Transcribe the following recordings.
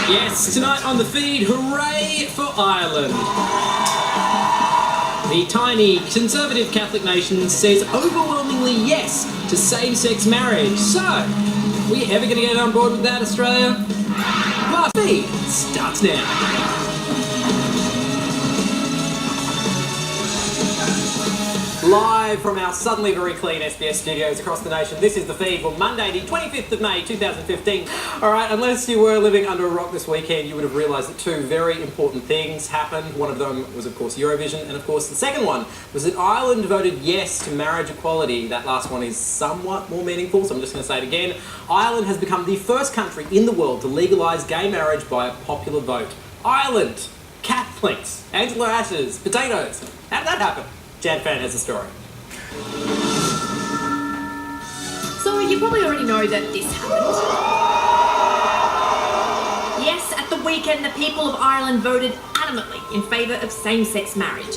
Yes, tonight on the feed, hooray for Ireland. The tiny conservative Catholic nation says overwhelmingly yes to same-sex marriage. So, are we ever going to get on board with that, Australia? Plus, feed starts now. Live from our suddenly very clean SBS studios across the nation, this is The Feed for Monday, the 25th of May 2015. Alright, unless you were living under a rock this weekend, you would have realised that two very important things happened. One of them was, of course, Eurovision, and of course the second one was that Ireland voted yes to marriage equality. That last one is somewhat more meaningful, so I'm just going to say it again. Ireland has become the first country in the world to legalise gay marriage by a popular vote. Ireland! Catholics! Angela Ashes! Potatoes! How did that happen? Jan Fan has a story. So you probably already know that this happened. Yes, at the weekend the people of Ireland voted adamantly in favour of same-sex marriage.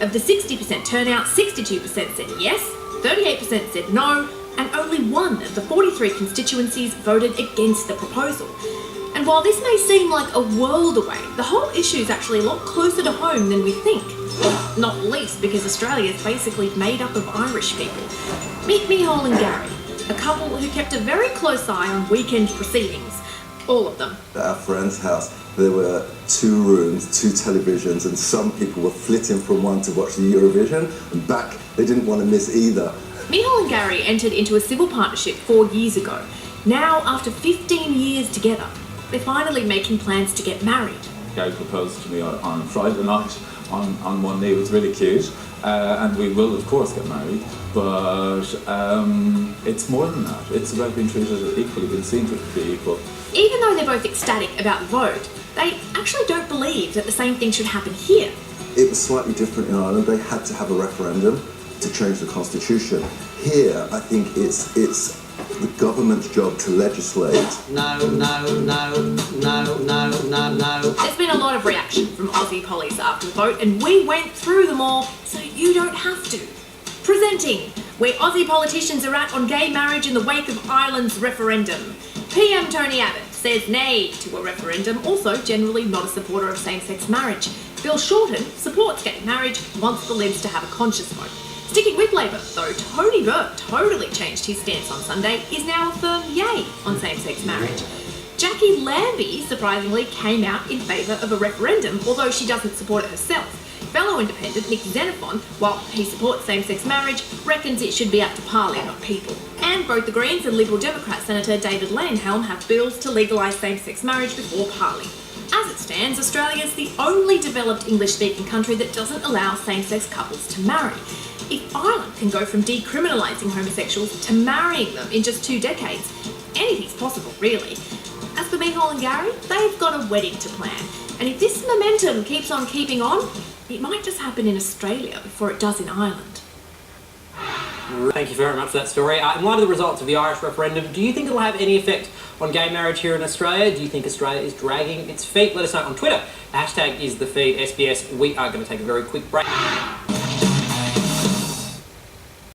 Of the 60% turnout, 62% said yes, 38% said no, and only one of the 43 constituencies voted against the proposal. And while this may seem like a world away, the whole issue is actually a lot closer to home than we think. Not least because Australia is basically made up of Irish people. Meet Mícheál and Gary, a couple who kept a very close eye on weekend proceedings. All of them. At our friend's house, there were 2 rooms, 2 televisions, and some people were flitting from one to watch the Eurovision, and back, they didn't want to miss either. Mícheál and Gary entered into a civil partnership 4 years ago. Now, after 15 years together, they're finally making plans to get married. Gary proposed to me on Friday night on Monday. It was really cute, and we will of course get married, but it's more than that. It's about being treated equally, being seen to be equal. Even though they're both ecstatic about the vote, they actually don't believe that the same thing should happen here. It was slightly different in Ireland. They had to have a referendum to change the constitution. Here, I think it's the government's job to legislate. No. There's been a lot of reaction from Aussie pollies after the vote, and we went through them all so you don't have to. Presenting where Aussie politicians are at on gay marriage in the wake of Ireland's referendum. PM Tony Abbott says nay to a referendum, also generally not a supporter of same-sex marriage. Bill Shorten supports gay marriage, wants the Libs to have a conscious vote. Sticking with Labor, though Tony Burke totally changed his stance on Sunday, is now a firm yay on same-sex marriage. Jackie Lambie, surprisingly, came out in favour of a referendum, although she doesn't support it herself. Fellow independent Nick Xenophon, while he supports same-sex marriage, reckons it should be up to Parly, not people. And both the Greens and Liberal Democrat Senator David Leyonhjelm have bills to legalise same-sex marriage before Parly. As it stands, Australia is the only developed English-speaking country that doesn't allow same-sex couples to marry. If Ireland can go from decriminalising homosexuals to marrying them in just 2 decades, anything's possible, really. As for Mícheál and Gary, they've got a wedding to plan. And if this momentum keeps on keeping on, it might just happen in Australia before it does in Ireland. Thank you very much for that story. In light of the results of the Irish referendum, do you think it'll have any effect on gay marriage here in Australia? Do you think Australia is dragging its feet? Let us know on Twitter. The hashtag is TheFeedSBS. We are going to take a very quick break.